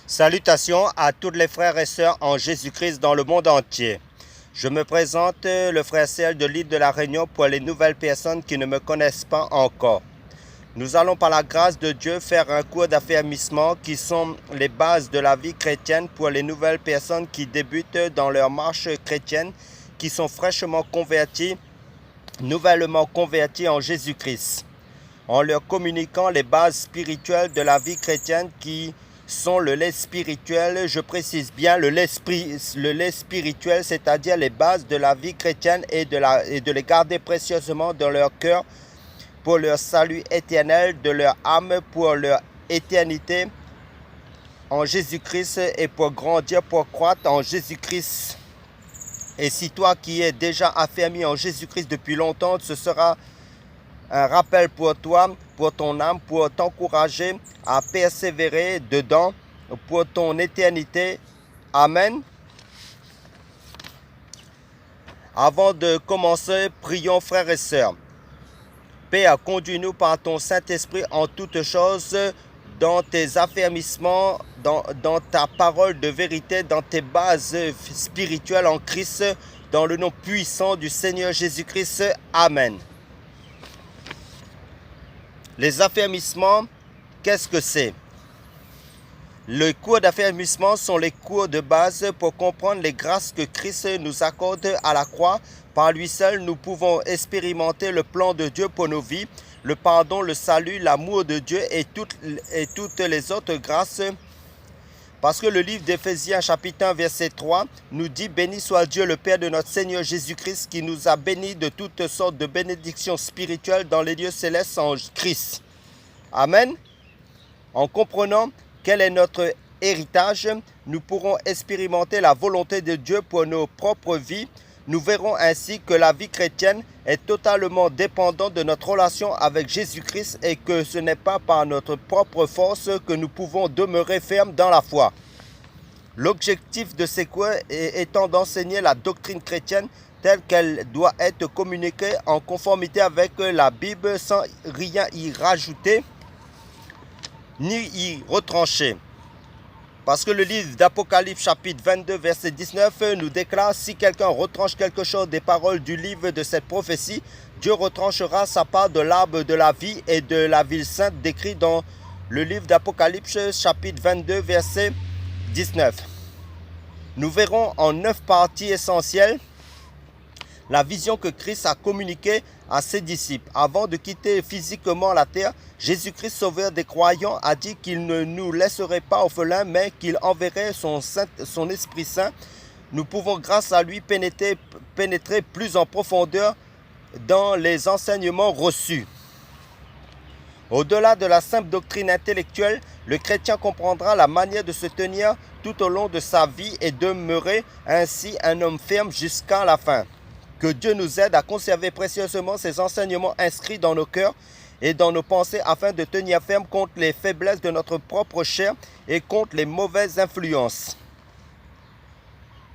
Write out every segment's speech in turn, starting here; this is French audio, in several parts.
Salutations à tous les frères et sœurs en Jésus-Christ dans le monde entier. Je me présente le frère Serge de l'île de la Réunion pour les nouvelles personnes qui ne me connaissent pas encore. Nous allons par la grâce de Dieu faire un cours d'affermissement qui sont les bases de la vie chrétienne pour les nouvelles personnes qui débutent dans leur marche chrétienne, qui sont fraîchement converties, nouvellement converties en Jésus-Christ, en leur communiquant les bases spirituelles de la vie chrétienne qui sont le lait spirituel, je précise bien le lait spirituel, c'est-à-dire les bases de la vie chrétienne et de les garder précieusement dans leur cœur pour leur salut éternel, de leur âme pour leur éternité en Jésus-Christ et pour grandir, pour croître en Jésus-Christ. Et si toi qui es déjà affermi en Jésus-Christ depuis longtemps, ce sera un rappel pour toi, pour ton âme, pour t'encourager à persévérer dedans pour ton éternité. Amen. Avant de commencer, prions frères et sœurs. Père, conduis-nous par ton Saint-Esprit en toutes choses, dans tes affermissements, dans ta parole de vérité, dans tes bases spirituelles en Christ, dans le nom puissant du Seigneur Jésus-Christ. Amen. Les affermissements, qu'est-ce que c'est? Les cours d'affermissement sont les cours de base pour comprendre les grâces que Christ nous accorde à la croix. Par lui seul, nous pouvons expérimenter le plan de Dieu pour nos vies, le pardon, le salut, l'amour de Dieu et toutes les autres grâces. Parce que le livre d'Éphésiens chapitre 1 verset 3 nous dit « Béni soit Dieu le Père de notre Seigneur Jésus-Christ qui nous a bénis de toutes sortes de bénédictions spirituelles dans les lieux célestes en Christ. » Amen. En comprenant quel est notre héritage, nous pourrons expérimenter la volonté de Dieu pour nos propres vies. Nous verrons ainsi que la vie chrétienne est totalement dépendante de notre relation avec Jésus-Christ et que ce n'est pas par notre propre force que nous pouvons demeurer fermes dans la foi. L'objectif de ces cours étant d'enseigner la doctrine chrétienne telle qu'elle doit être communiquée en conformité avec la Bible sans rien y rajouter ni y retrancher. Parce que le livre d'Apocalypse chapitre 22 verset 19 nous déclare « Si quelqu'un retranche quelque chose des paroles du livre de cette prophétie, Dieu retranchera sa part de l'arbre de la vie et de la ville sainte » décrit dans le livre d'Apocalypse chapitre 22 verset 19. Nous verrons en 9 parties essentielles la vision que Christ a communiquée à ses disciples. Avant de quitter physiquement la terre, Jésus-Christ, sauveur des croyants, a dit qu'il ne nous laisserait pas orphelins, mais qu'il enverrait son Esprit Saint. Nous pouvons grâce à lui pénétrer plus en profondeur dans les enseignements reçus. Au-delà de la simple doctrine intellectuelle, le chrétien comprendra la manière de se tenir tout au long de sa vie et demeurer ainsi un homme ferme jusqu'à la fin. Que Dieu nous aide à conserver précieusement ces enseignements inscrits dans nos cœurs et dans nos pensées afin de tenir ferme contre les faiblesses de notre propre chair et contre les mauvaises influences.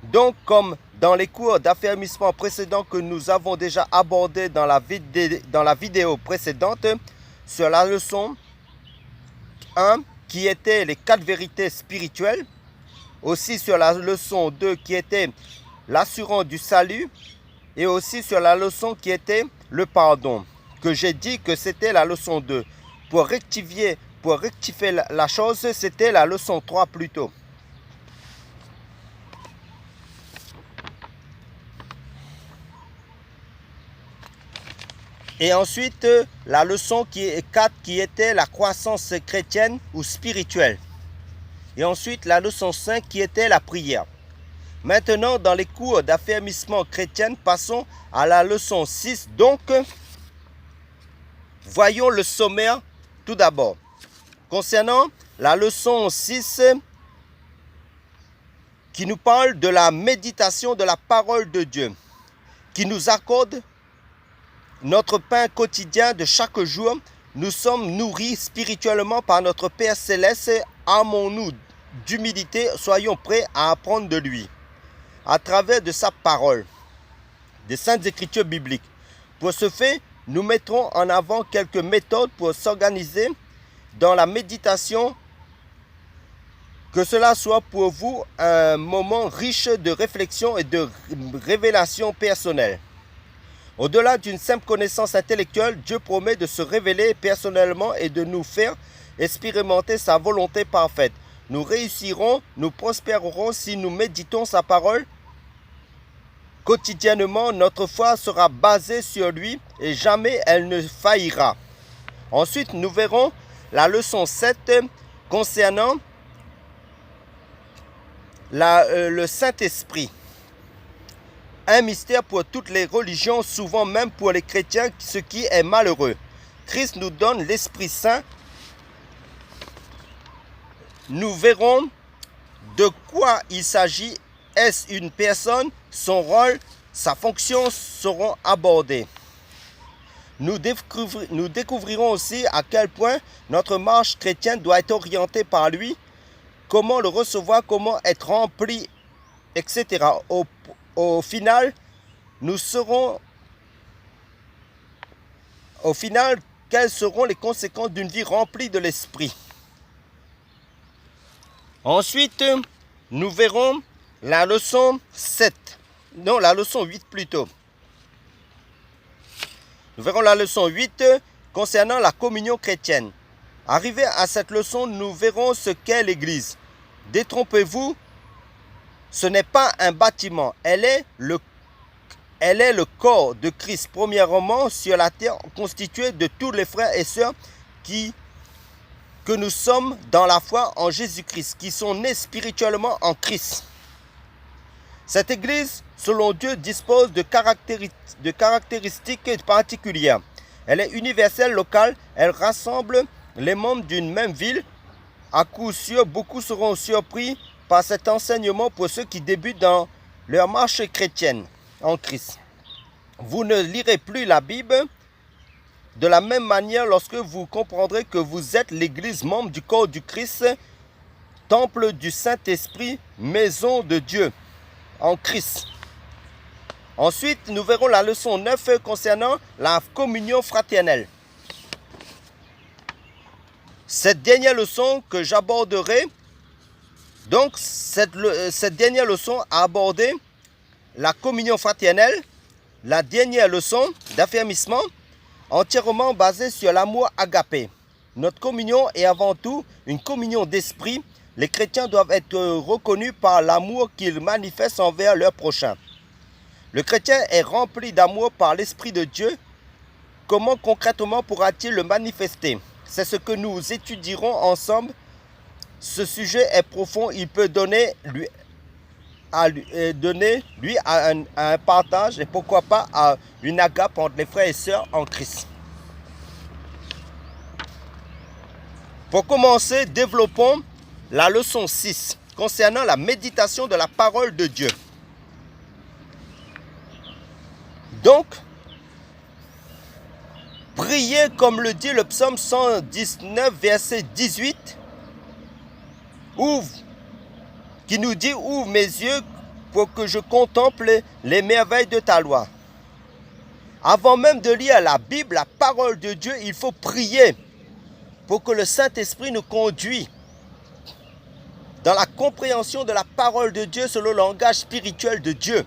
Donc, comme dans les cours d'affermissement précédents que nous avons déjà abordés dans la vidéo précédente, sur la leçon 1 qui était les 4 vérités spirituelles, aussi sur la leçon 2 qui était l'assurance du salut, et aussi sur la leçon qui était le pardon, que j'ai dit que c'était la leçon 2. Pour rectifier la chose, c'était la leçon 3 plutôt. Et ensuite, la leçon 4 qui était la croissance chrétienne ou spirituelle. Et ensuite, la leçon 5 qui était la prière. Maintenant, dans les cours d'affermissement chrétien, passons à la leçon 6. Donc, voyons le sommaire tout d'abord. Concernant la leçon 6, qui nous parle de la méditation de la parole de Dieu, qui nous accorde notre pain quotidien de chaque jour. Nous sommes nourris spirituellement par notre Père Céleste. Armons-nous d'humilité, soyons prêts à apprendre de lui, à travers de sa parole, des saintes écritures bibliques. Pour ce fait, nous mettrons en avant quelques méthodes pour s'organiser dans la méditation Que cela soit pour vous un moment riche de réflexion et de révélation personnelle. Au-delà d'une simple connaissance intellectuelle, Dieu promet de se révéler personnellement et de nous faire expérimenter sa volonté parfaite. Nous réussirons, nous prospérerons si nous méditons sa parole. Quotidiennement, notre foi sera basée sur lui et jamais elle ne faillira. Ensuite, nous verrons la leçon 7 concernant le Saint-Esprit. Un mystère pour toutes les religions, souvent même pour les chrétiens, ce qui est malheureux. Christ nous donne l'Esprit Saint. Nous verrons de quoi il s'agit. Est-ce une personne? Son rôle, sa fonction seront abordés. Nous découvrirons aussi à quel point notre marche chrétienne doit être orientée par lui, comment le recevoir, comment être rempli, etc. Au final, quelles seront les conséquences d'une vie remplie de l'Esprit? Ensuite, nous verrons la leçon 7. Non, la leçon 8 plutôt. Nous verrons la leçon 8 concernant la communion chrétienne. Arrivé à cette leçon, nous verrons ce qu'est l'Église. Détrompez-vous, ce n'est pas un bâtiment, elle est le corps de Christ, premièrement sur la terre, constitué de tous les frères et sœurs que nous sommes dans la foi en Jésus-Christ, qui sont nés spirituellement en Christ. Cette Église, selon Dieu, dispose de caractéristiques particulières. Elle est universelle, locale, elle rassemble les membres d'une même ville. À coup sûr, beaucoup seront surpris par cet enseignement pour ceux qui débutent dans leur marche chrétienne en Christ. Vous ne lirez plus la Bible de la même manière lorsque vous comprendrez que vous êtes l'Église, membre du corps du Christ, temple du Saint-Esprit, maison de Dieu en Christ. Ensuite, nous verrons la leçon 9 concernant la communion fraternelle. Cette dernière leçon que j'aborderai, donc cette dernière leçon a abordé la communion fraternelle, la dernière leçon d'affermissement, entièrement basée sur l'amour agapé. Notre communion est avant tout une communion d'esprit. Les chrétiens doivent être reconnus par l'amour qu'ils manifestent envers leur prochain. Le chrétien est rempli d'amour par l'Esprit de Dieu. Comment concrètement pourra-t-il le manifester? C'est ce que nous étudierons ensemble. Ce sujet est profond. Il peut donner un partage et pourquoi pas à une agape entre les frères et sœurs en Christ. Pour commencer, développons la leçon 6 concernant la méditation de la parole de Dieu. Donc, priez comme le dit le psaume 119, verset 18, qui nous dit « Ouvre mes yeux pour que je contemple les merveilles de ta loi ». Avant même de lire la Bible, la parole de Dieu, il faut prier pour que le Saint-Esprit nous conduise dans la compréhension de la parole de Dieu selon le langage spirituel de Dieu.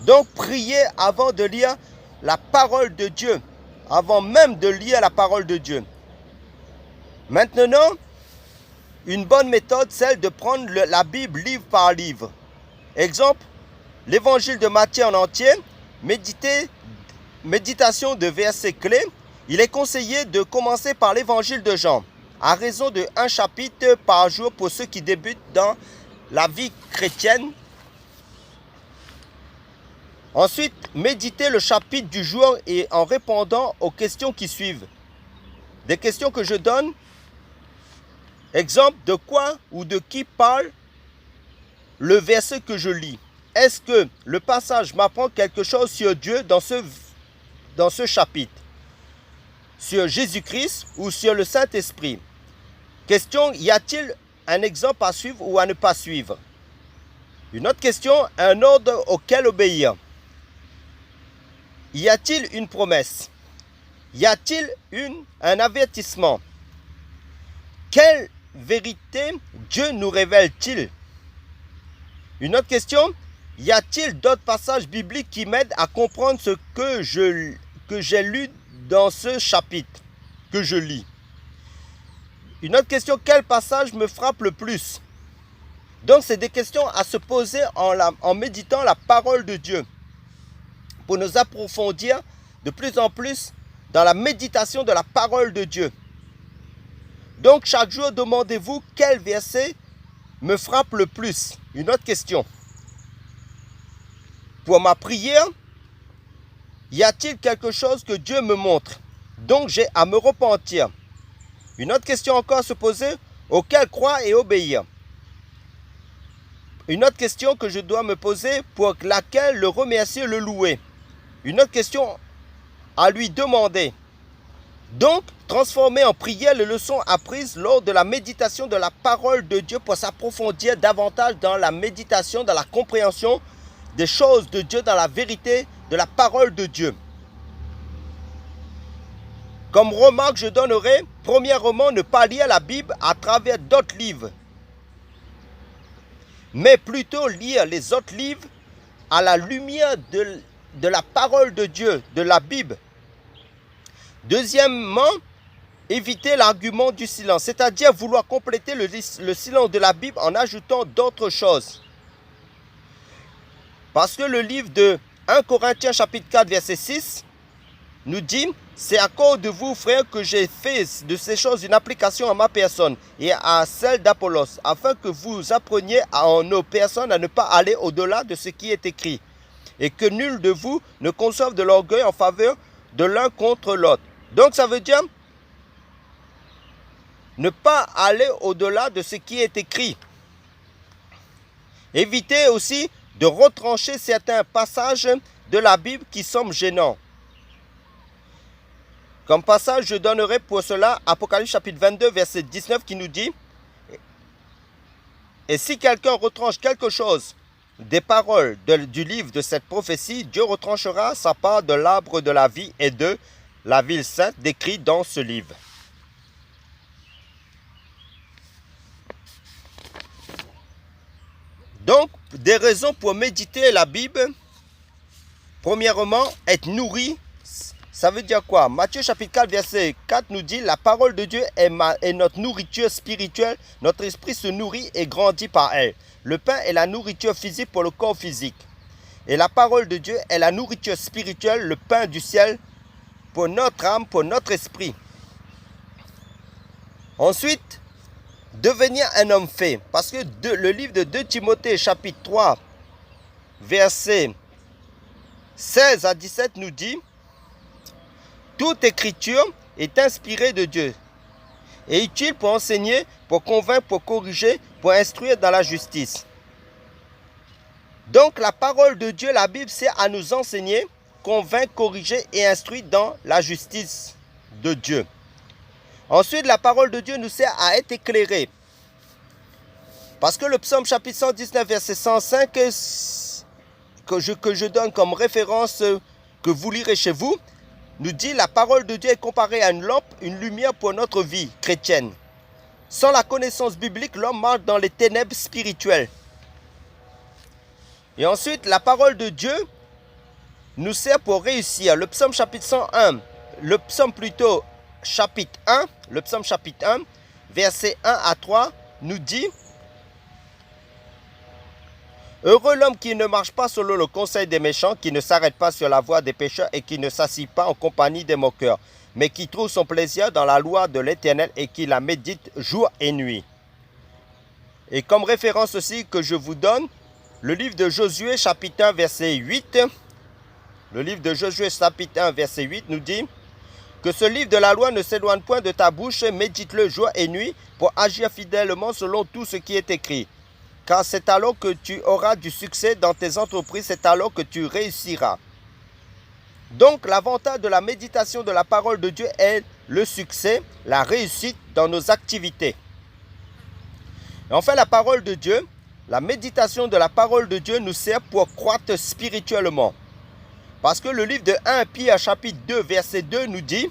Donc, priez avant de lire la parole de Dieu, avant même de lire la parole de Dieu. Maintenant, une bonne méthode, c'est de prendre la Bible livre par livre. Exemple, l'évangile de Matthieu en entier, méditation de versets clés. Il est conseillé de commencer par l'évangile de Jean, à raison de 1 chapitre par jour pour ceux qui débutent dans la vie chrétienne. Ensuite, méditez le chapitre du jour et en répondant aux questions qui suivent. Des questions que je donne. Exemple, de quoi ou de qui parle le verset que je lis? Est-ce que le passage m'apprend quelque chose sur Dieu dans ce chapitre? Sur Jésus-Christ ou sur le Saint-Esprit? Question, y a-t-il un exemple à suivre ou à ne pas suivre? Une autre question, un ordre auquel obéir? Y a-t-il une promesse? Y a-t-il un avertissement? Quelle vérité Dieu nous révèle-t-il? Une autre question, y a-t-il d'autres passages bibliques qui m'aident à comprendre ce que j'ai lu dans ce chapitre que je lis? Une autre question, quel passage me frappe le plus? Donc, c'est des questions à se poser en méditant la parole de Dieu pour nous approfondir de plus en plus dans la méditation de la parole de Dieu. Donc, chaque jour, demandez-vous quel verset me frappe le plus. Une autre question. Pour ma prière, y a-t-il quelque chose que Dieu me montre? Donc, j'ai à me repentir. Une autre question encore à se poser, auquel croire et obéir. Une autre question que je dois me poser, pour laquelle le remercier et le louer. Une autre question à lui demander. Donc, transformer en prière les leçons apprises lors de la méditation de la parole de Dieu pour s'approfondir davantage dans la méditation, dans la compréhension des choses de Dieu, dans la vérité de la parole de Dieu. Comme remarque, je donnerai, premièrement, ne pas lire la Bible à travers d'autres livres, mais plutôt lire les autres livres à la lumière de la parole de Dieu, de la Bible. Deuxièmement, éviter l'argument du silence, c'est-à-dire vouloir compléter le silence de la Bible en ajoutant d'autres choses. Parce que le livre de 1 Corinthiens chapitre 4 verset 6 nous dit « C'est à cause de vous, frères, que j'ai fait de ces choses une application à ma personne et à celle d'Apollos, afin que vous appreniez en nos personnes à ne pas aller au-delà de ce qui est écrit, et que nul de vous ne conçoive de l'orgueil en faveur de l'un contre l'autre. » Donc ça veut dire ne pas aller au-delà de ce qui est écrit. Évitez aussi de retrancher certains passages de la Bible qui semblent gênants. Comme passage, je donnerai pour cela Apocalypse chapitre 22, verset 19 qui nous dit « Et si quelqu'un retranche quelque chose des paroles du livre de cette prophétie, Dieu retranchera sa part de l'arbre de la vie et de la ville sainte décrite dans ce livre. » Donc, des raisons pour méditer la Bible. Premièrement, être nourri. Ça veut dire quoi? Matthieu chapitre 4 verset 4 nous dit « La parole de Dieu est notre nourriture spirituelle. Notre esprit se nourrit et grandit par elle. Le pain est la nourriture physique pour le corps physique. Et la parole de Dieu est la nourriture spirituelle, le pain du ciel pour notre âme, pour notre esprit. » Ensuite, devenir un homme fait. Parce que le livre de 2 Timothée chapitre 3 verset 16 à 17 nous dit « Toute écriture est inspirée de Dieu et utile pour enseigner, pour convaincre, pour corriger, pour instruire dans la justice. » Donc la parole de Dieu, la Bible, sert à nous enseigner, convaincre, corriger et instruire dans la justice de Dieu. Ensuite, la parole de Dieu nous sert à être éclairés. Parce que le psaume chapitre 119, verset 105, que je donne comme référence, que vous lirez chez vous, nous dit la parole de Dieu est comparée à une lampe, une lumière pour notre vie chrétienne. Sans la connaissance biblique, l'homme marche dans les ténèbres spirituelles. Et ensuite, la parole de Dieu nous sert pour réussir. Le psaume chapitre 101, le psaume chapitre 1, verset 1 à 3, nous dit « Heureux l'homme qui ne marche pas selon le conseil des méchants, qui ne s'arrête pas sur la voie des pécheurs et qui ne s'assit pas en compagnie des moqueurs, mais qui trouve son plaisir dans la loi de l'Éternel et qui la médite jour et nuit. » Et comme référence aussi que je vous donne, le livre de Josué chapitre 1 verset 8, le livre de Josué chapitre 1 verset 8 nous dit que ce livre de la loi ne s'éloigne point de ta bouche, médite-le jour et nuit pour agir fidèlement selon tout ce qui est écrit. Car c'est alors que tu auras du succès dans tes entreprises, c'est alors que tu réussiras. Donc l'avantage de la méditation de la parole de Dieu est le succès, la réussite dans nos activités. Et enfin, la parole de Dieu, la méditation de la parole de Dieu nous sert pour croître spirituellement. Parce que le livre de 1 Pierre chapitre 2 verset 2 nous dit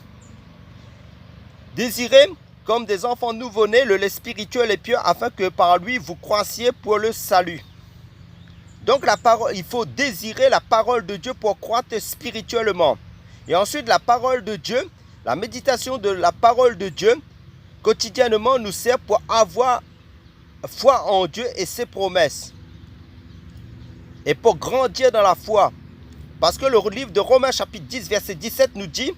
« Désirez comme des enfants nouveau-nés, le lait spirituel et pur, afin que par lui vous croissiez pour le salut. Donc il faut désirer la parole de Dieu pour croître spirituellement. Et ensuite la parole de Dieu, la méditation de la parole de Dieu, quotidiennement nous sert pour avoir foi en Dieu et ses promesses. Et pour grandir dans la foi. Parce que le livre de Romains chapitre 10 verset 17 nous dit: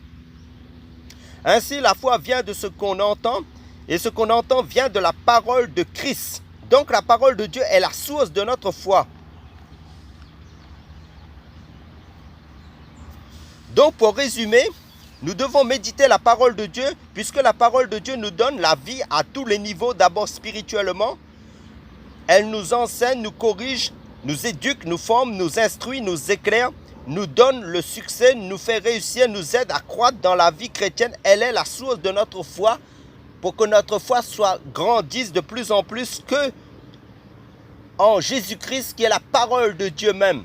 ainsi la foi vient de ce qu'on entend, et ce qu'on entend vient de la parole de Christ. Donc la parole de Dieu est la source de notre foi. Donc pour résumer, nous devons méditer la parole de Dieu, puisque la parole de Dieu nous donne la vie à tous les niveaux, d'abord spirituellement. Elle nous enseigne, nous corrige, nous éduque, nous forme, nous instruit, nous éclaire, nous donne le succès, nous fait réussir, nous aide à croître dans la vie chrétienne. Elle est la source de notre foi, pour que notre foi grandisse de plus en plus que en Jésus-Christ, qui est la parole de Dieu même.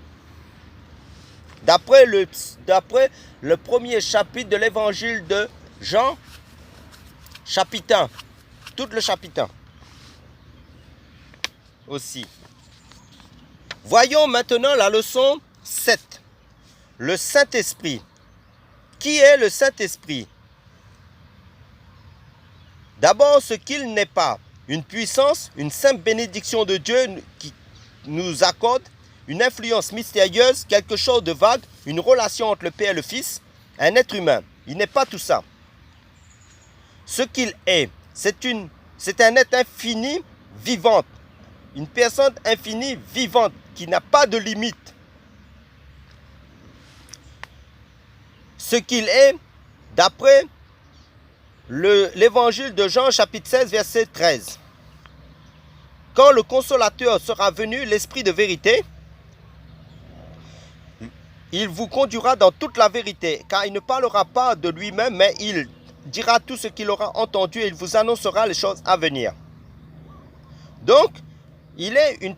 D'après le premier chapitre de l'évangile de Jean, chapitre 1, tout le chapitre 1 aussi. Voyons maintenant la leçon 7. Le Saint-Esprit. Qui est le Saint-Esprit? D'abord, ce qu'il n'est pas. Une puissance, une simple bénédiction de Dieu qui nous accorde, une influence mystérieuse, quelque chose de vague, une relation entre le Père et le Fils, un être humain. Il n'est pas tout ça. Ce qu'il est, c'est un être infini, vivant. Une personne infinie, vivante, qui n'a pas de limite. Ce qu'il est, d'après l'évangile de Jean, chapitre 16, verset 13. Quand le consolateur sera venu, l'Esprit de vérité, il vous conduira dans toute la vérité, car il ne parlera pas de lui-même, mais il dira tout ce qu'il aura entendu et il vous annoncera les choses à venir. Donc, il est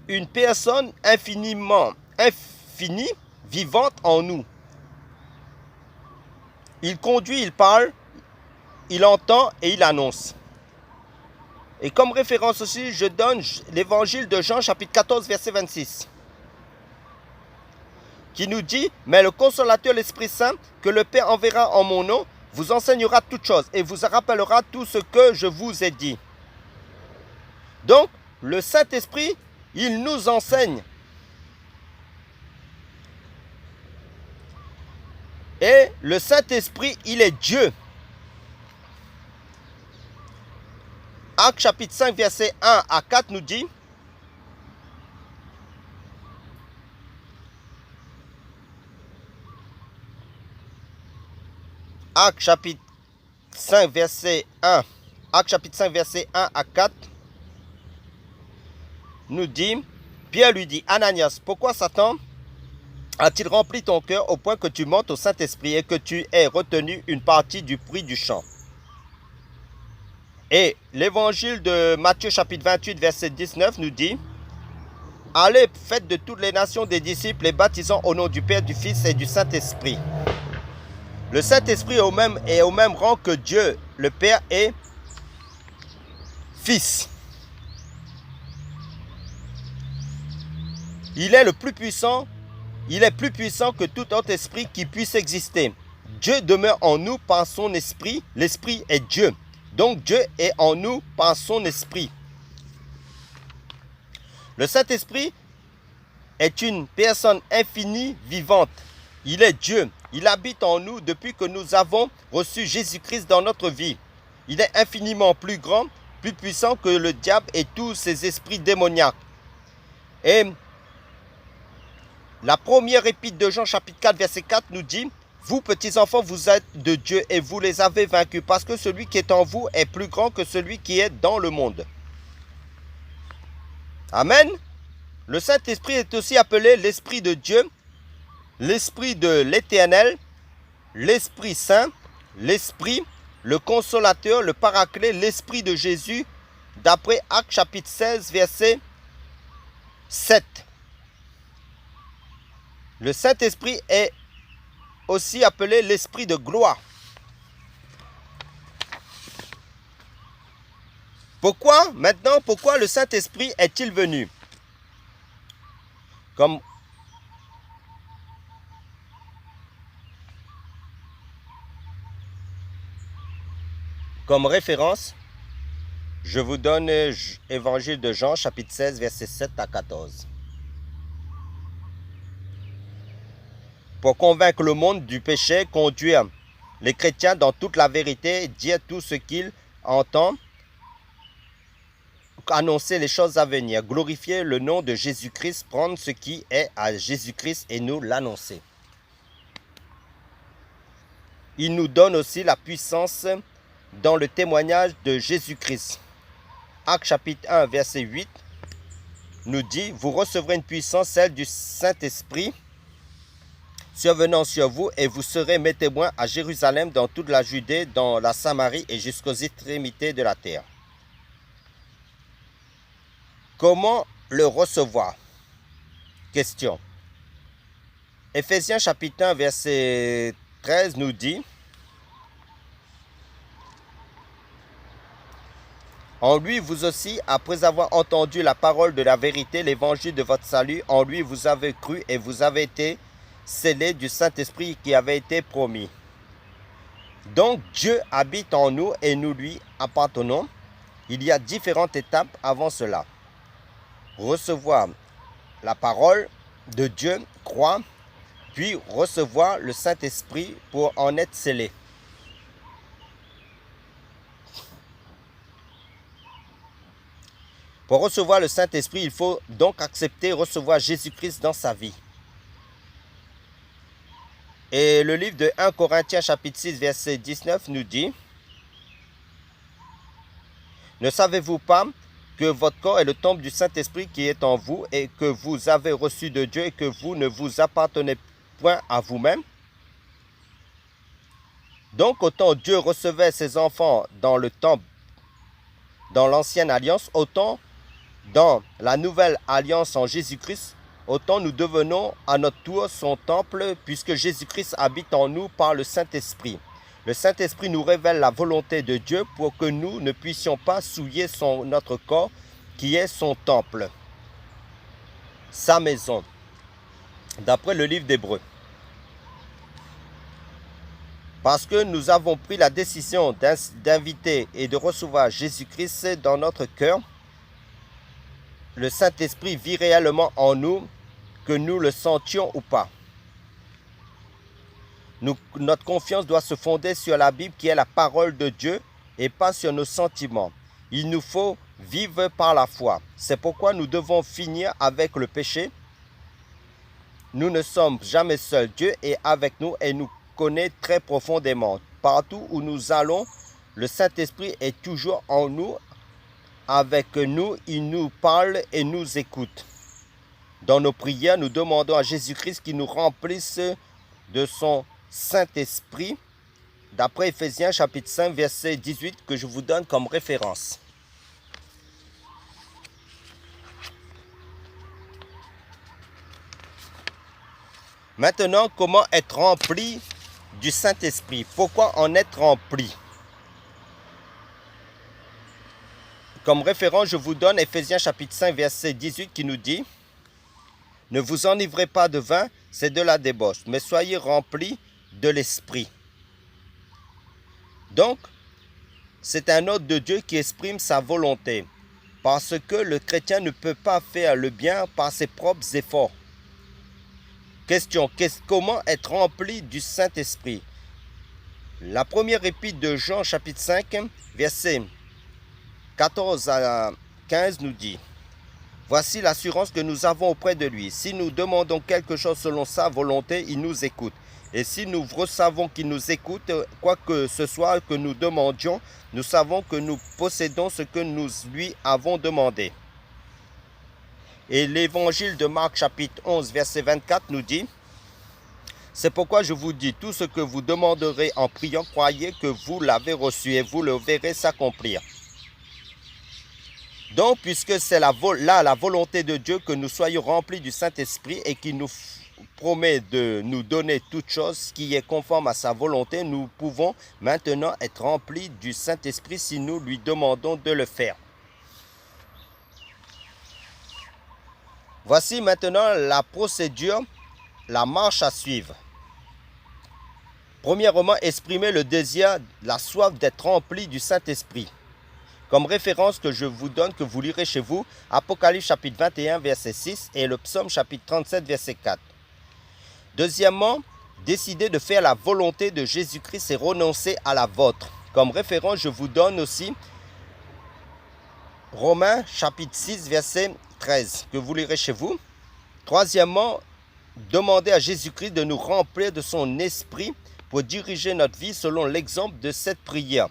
une personne infinie, vivante en nous. Il conduit, il parle, il entend et il annonce. Et comme référence aussi, je donne l'évangile de Jean, chapitre 14, verset 26. Qui nous dit: mais le consolateur, l'Esprit Saint, que le Père enverra en mon nom, vous enseignera toutes choses et vous rappellera tout ce que je vous ai dit. Donc, le Saint-Esprit, il nous enseigne. Et le Saint-Esprit, il est Dieu. Actes chapitre 5, verset 1 à 4 nous dit: Actes chapitre 5, verset 1. Actes chapitre 5, verset 1 à 4 nous dit: Pierre lui dit: Ananias, pourquoi Satan a-t-il rempli ton cœur au point que tu montes au Saint-Esprit et que tu aies retenu une partie du prix du champ? Et l'évangile de Matthieu chapitre 28, verset 19 nous dit: allez, faites de toutes les nations des disciples, les baptisant au nom du Père, du Fils et du Saint-Esprit. Le Saint-Esprit est au même rang que Dieu, le Père et Fils. Il est le plus puissant, il est plus puissant que tout autre esprit qui puisse exister. Dieu demeure en nous par son esprit, l'esprit est Dieu. Donc Dieu est en nous par son esprit. Le Saint-Esprit est une personne infinie, vivante. Il est Dieu. Il habite en nous depuis que nous avons reçu Jésus-Christ dans notre vie. Il est infiniment plus grand, plus puissant que le diable et tous ses esprits démoniaques. Et la première épître de Jean chapitre 4 verset 4 nous dit: vous petits enfants, vous êtes de Dieu et vous les avez vaincus, parce que celui qui est en vous est plus grand que celui qui est dans le monde. Amen. Le Saint-Esprit est aussi appelé l'Esprit de Dieu, l'Esprit de l'Éternel, l'Esprit Saint, l'Esprit, le Consolateur, le Paraclet, l'Esprit de Jésus, d'après Actes chapitre 16 verset 7. Le Saint-Esprit est aussi appelé l'Esprit de gloire. Pourquoi le Saint-Esprit est-il venu? Comme référence, je vous donne Évangile de Jean, chapitre 16, versets 7 à 14. Pour convaincre le monde du péché, conduire les chrétiens dans toute la vérité, dire tout ce qu'ils entendent, annoncer les choses à venir, glorifier le nom de Jésus-Christ, prendre ce qui est à Jésus-Christ et nous l'annoncer. Il nous donne aussi la puissance dans le témoignage de Jésus-Christ. Actes chapitre 1, verset 8 nous dit, vous recevrez une puissance, celle du Saint-Esprit, survenant sur vous, et vous serez mes témoins à Jérusalem, dans toute la Judée, dans la Samarie et jusqu'aux extrémités de la terre. Comment le recevoir? Question. Éphésiens chapitre 1, verset 13 nous dit, en lui, vous aussi, après avoir entendu la parole de la vérité, l'évangile de votre salut, en lui vous avez cru et vous avez été scellés du Saint-Esprit qui avait été promis. Donc Dieu habite en nous et nous lui appartenons. Il y a différentes étapes avant cela. Recevoir la parole de Dieu, croire, puis recevoir le Saint-Esprit pour en être scellé. Pour recevoir le Saint-Esprit, il faut donc accepter et recevoir Jésus-Christ dans sa vie. Et le livre de 1 Corinthiens chapitre 6 verset 19 nous dit, ne savez-vous pas que votre corps est le temple du Saint-Esprit qui est en vous et que vous avez reçu de Dieu et que vous ne vous appartenez point à vous-même? Donc autant Dieu recevait ses enfants dans le temple, dans l'ancienne alliance, autant dans la nouvelle alliance en Jésus-Christ, autant nous devenons à notre tour son temple puisque Jésus-Christ habite en nous par le Saint-Esprit. Le Saint-Esprit nous révèle la volonté de Dieu pour que nous ne puissions pas souiller notre corps qui est son temple, sa maison, d'après le livre d'Hébreux. Parce que nous avons pris la décision d'inviter et de recevoir Jésus-Christ dans notre cœur, le Saint-Esprit vit réellement en nous, que nous le sentions ou pas. Notre confiance doit se fonder sur la Bible qui est la parole de Dieu et pas sur nos sentiments. Il nous faut vivre par la foi. C'est pourquoi nous devons finir avec le péché. Nous ne sommes jamais seuls. Dieu est avec nous et nous connaît très profondément. Partout où nous allons, le Saint-Esprit est toujours en nous. Avec nous, il nous parle et nous écoute. Dans nos prières, nous demandons à Jésus-Christ qu'il nous remplisse de son Saint-Esprit, d'après Éphésiens chapitre 5, verset 18, que je vous donne comme référence. Maintenant, comment être rempli du Saint-Esprit? Pourquoi en être rempli? Comme référence, je vous donne Éphésiens chapitre 5, verset 18 qui nous dit « Ne vous enivrez pas de vin, c'est de la débauche, mais soyez remplis de l'Esprit. » Donc, c'est un ordre de Dieu qui exprime sa volonté, parce que le chrétien ne peut pas faire le bien par ses propres efforts. Question, comment être rempli du Saint-Esprit? La première épître de Jean chapitre 5, verset 14 à 15 nous dit « Voici l'assurance que nous avons auprès de lui. Si nous demandons quelque chose selon sa volonté, il nous écoute. Et si nous savons qu'il nous écoute, quoi que ce soit que nous demandions, nous savons que nous possédons ce que nous lui avons demandé. » Et l'évangile de Marc chapitre 11 verset 24 nous dit « C'est pourquoi je vous dis, tout ce que vous demanderez en priant, croyez que vous l'avez reçu et vous le verrez s'accomplir. » Donc, puisque c'est la volonté de Dieu que nous soyons remplis du Saint-Esprit et qu'il nous promet de nous donner toute chose qui est conforme à sa volonté, nous pouvons maintenant être remplis du Saint-Esprit si nous lui demandons de le faire. Voici maintenant la procédure, la marche à suivre. Premièrement, exprimer le désir, la soif d'être rempli du Saint-Esprit. Comme référence que je vous donne, que vous lirez chez vous, Apocalypse chapitre 21, verset 6 et le psaume chapitre 37, verset 4. Deuxièmement, décider de faire la volonté de Jésus-Christ et renoncer à la vôtre. Comme référence, je vous donne aussi Romains chapitre 6, verset 13, que vous lirez chez vous. Troisièmement, demander à Jésus-Christ de nous remplir de son esprit pour diriger notre vie selon l'exemple de cette prière.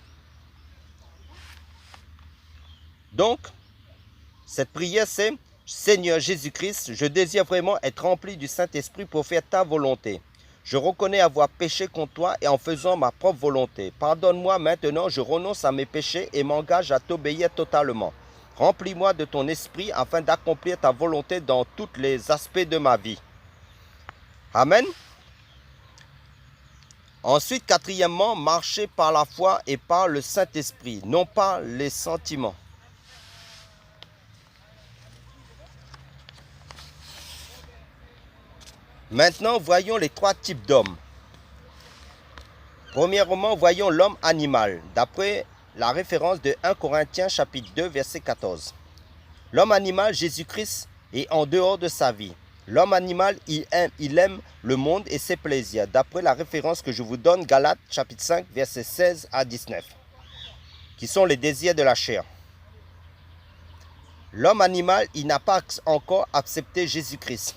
Donc, cette prière, c'est « Seigneur Jésus-Christ, je désire vraiment être rempli du Saint-Esprit pour faire ta volonté. Je reconnais avoir péché contre toi et en faisant ma propre volonté. Pardonne-moi maintenant, je renonce à mes péchés et m'engage à t'obéir totalement. Remplis-moi de ton esprit afin d'accomplir ta volonté dans tous les aspects de ma vie. » Amen. Ensuite, quatrièmement, marcher par la foi et par le Saint-Esprit, non pas les sentiments. Maintenant, voyons les trois types d'hommes. Premièrement, voyons l'homme animal, d'après la référence de 1 Corinthiens chapitre 2, verset 14. L'homme animal, Jésus-Christ, est en dehors de sa vie. L'homme animal, il aime le monde et ses plaisirs, d'après la référence que je vous donne, Galates chapitre 5, versets 16 à 19, qui sont les désirs de la chair. L'homme animal, il n'a pas encore accepté Jésus-Christ.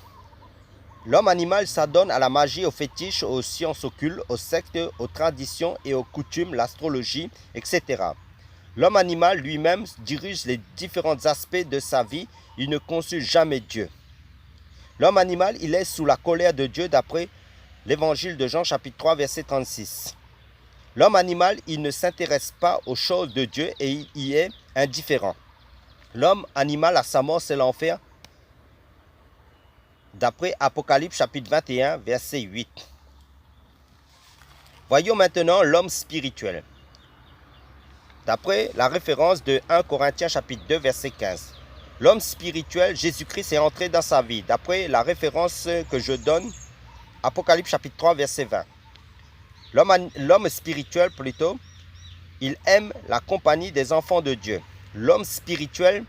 L'homme animal s'adonne à la magie, aux fétiches, aux sciences occultes, aux sectes, aux traditions et aux coutumes, l'astrologie, etc. L'homme animal lui-même dirige les différents aspects de sa vie, il ne consulte jamais Dieu. L'homme animal, il est sous la colère de Dieu d'après l'évangile de Jean chapitre 3 verset 36. L'homme animal, il ne s'intéresse pas aux choses de Dieu et il y est indifférent. L'homme animal à sa mort, c'est l'enfer, d'après Apocalypse chapitre 21 verset 8. Voyons maintenant l'homme spirituel. D'après la référence de 1 Corinthiens chapitre 2 verset 15. L'homme spirituel, Jésus-Christ est entré dans sa vie. D'après la référence que je donne, Apocalypse chapitre 3 verset 20. L'homme spirituel plutôt, il aime la compagnie des enfants de Dieu. L'homme spirituel,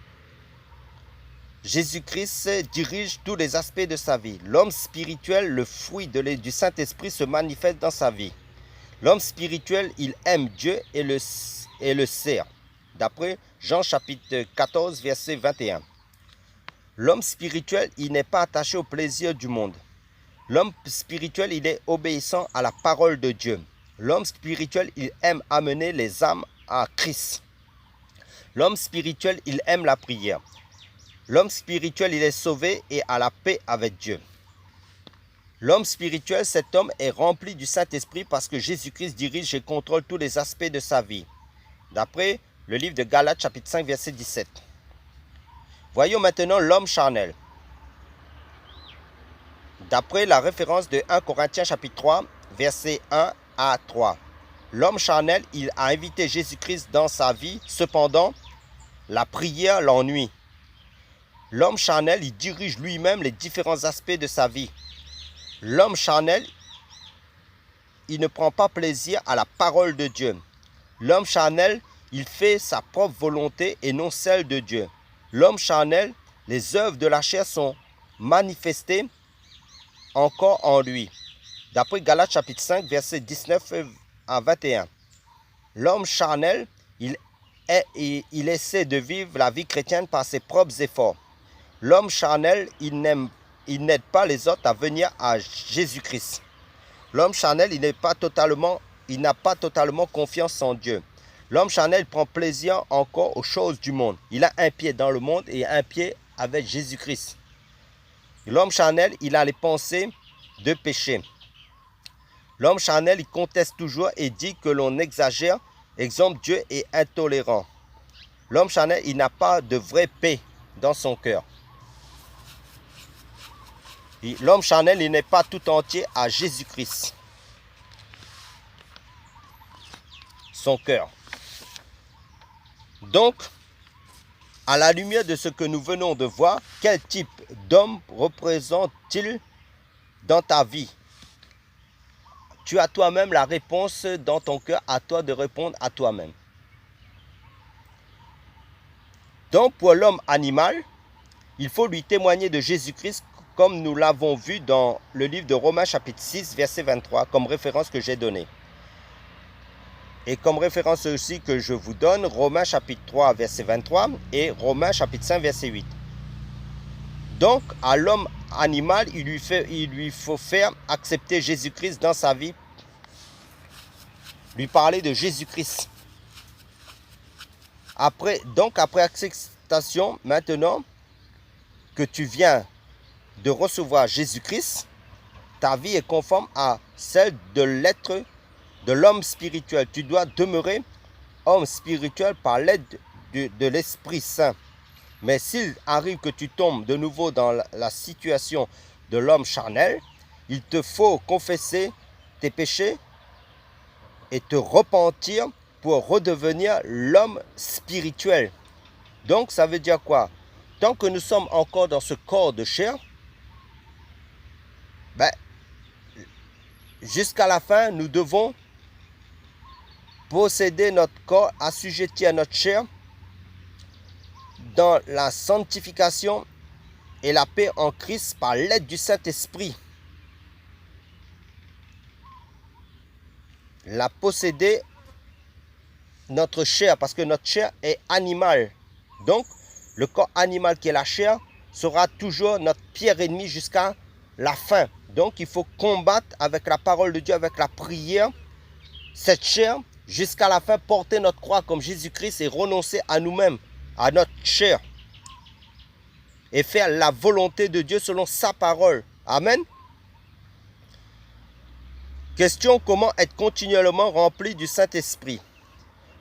Jésus-Christ dirige tous les aspects de sa vie. L'homme spirituel, le fruit du Saint-Esprit se manifeste dans sa vie. L'homme spirituel, il aime Dieu et le sert. D'après Jean chapitre 14, verset 21. L'homme spirituel, il n'est pas attaché au plaisir du monde. L'homme spirituel, il est obéissant à la parole de Dieu. L'homme spirituel, il aime amener les âmes à Christ. L'homme spirituel, il aime la prière. L'homme spirituel, il est sauvé et a la paix avec Dieu. L'homme spirituel, cet homme est rempli du Saint-Esprit parce que Jésus-Christ dirige et contrôle tous les aspects de sa vie. D'après le livre de Galates, chapitre 5, verset 17. Voyons maintenant l'homme charnel. D'après la référence de 1 Corinthiens, chapitre 3, verset 1 à 3. L'homme charnel, il a invité Jésus-Christ dans sa vie. Cependant, la prière l'ennuie. L'homme charnel, il dirige lui-même les différents aspects de sa vie. L'homme charnel, il ne prend pas plaisir à la parole de Dieu. L'homme charnel, il fait sa propre volonté et non celle de Dieu. L'homme charnel, les œuvres de la chair sont manifestées encore en lui. D'après Galates chapitre 5, verset 19 à 21. L'homme charnel, il essaie de vivre la vie chrétienne par ses propres efforts. L'homme charnel, il n'aide pas les autres à venir à Jésus-Christ. L'homme charnel, il n'a pas totalement confiance en Dieu. L'homme charnel prend plaisir encore aux choses du monde. Il a un pied dans le monde et un pied avec Jésus-Christ. L'homme charnel, il a les pensées de péché. L'homme charnel, il conteste toujours et dit que l'on exagère. Exemple, Dieu est intolérant. L'homme charnel, il n'a pas de vraie paix dans son cœur. L'homme charnel, il n'est pas tout entier à Jésus-Christ. Son cœur. Donc, À la lumière de ce que nous venons de voir, quel type d'homme représente-t-il dans ta vie? Tu as toi-même la réponse dans ton cœur, à toi de répondre à toi-même. Donc pour l'homme animal, il faut lui témoigner de Jésus-Christ comme nous l'avons vu dans le livre de Romains chapitre 6 verset 23 comme référence que j'ai donnée. Et comme référence aussi que je vous donne, Romains chapitre 3 verset 23 et Romains chapitre 5 verset 8. Donc à l'homme animal, il lui faut faire accepter Jésus-Christ dans sa vie, lui parler de Jésus-Christ. Après acceptation, maintenant que tu viens de recevoir Jésus-Christ, ta vie est conforme à celle de l'être de l'homme spirituel. Tu dois demeurer homme spirituel par l'aide de l'Esprit Saint. Mais s'il arrive que tu tombes de nouveau dans la situation de l'homme charnel, il te faut confesser tes péchés et te repentir pour redevenir l'homme spirituel. Donc ça veut dire quoi? Tant que nous sommes encore dans ce corps de chair, jusqu'à la fin, nous devons posséder notre corps assujetti à notre chair dans la sanctification et la paix en Christ par l'aide du Saint-Esprit. La posséder notre chair, parce que notre chair est animale. Donc, le corps animal qui est la chair sera toujours notre pire ennemi jusqu'à la fin. Donc, il faut combattre avec la parole de Dieu, avec la prière, cette chair, jusqu'à la fin, porter notre croix comme Jésus-Christ et renoncer à nous-mêmes, à notre chair. Et faire la volonté de Dieu selon sa parole. Amen. Question: comment être continuellement rempli du Saint-Esprit?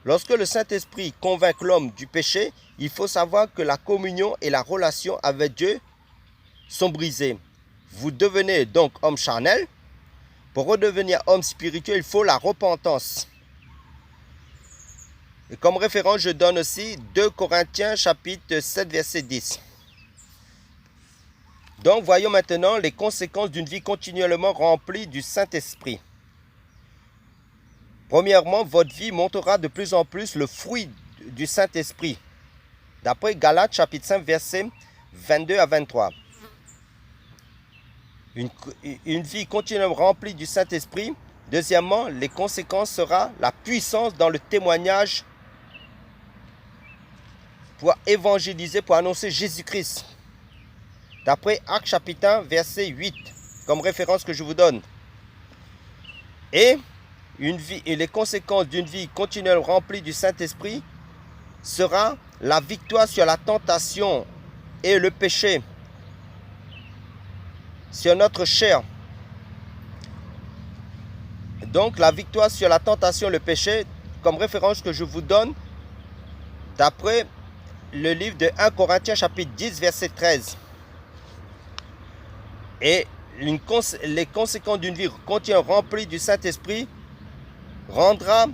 Lorsque le Saint-Esprit convainc l'homme du péché, il faut savoir que la communion et la relation avec Dieu sont brisées. Vous devenez donc homme charnel. Pour redevenir homme spirituel, il faut la repentance. Et comme référence, je donne aussi 2 Corinthiens chapitre 7 verset 10. Donc voyons maintenant les conséquences d'une vie continuellement remplie du Saint-Esprit. Premièrement, votre vie montrera de plus en plus le fruit du Saint-Esprit. D'après Galates chapitre 5 versets 22 à 23. Une vie continuellement remplie du Saint-Esprit. Deuxièmement, les conséquences seront la puissance dans le témoignage pour évangéliser, pour annoncer Jésus-Christ. D'après Actes chapitre 1 verset 8, comme référence que je vous donne. Et les conséquences d'une vie continuelle remplie du Saint-Esprit sera la victoire sur la tentation et le péché, sur notre chair. Donc la victoire sur la tentation et le péché, comme référence que je vous donne, d'après le livre de 1 Corinthiens chapitre 10 verset 13. Et les conséquences d'une vie continue remplie du Saint-Esprit rendra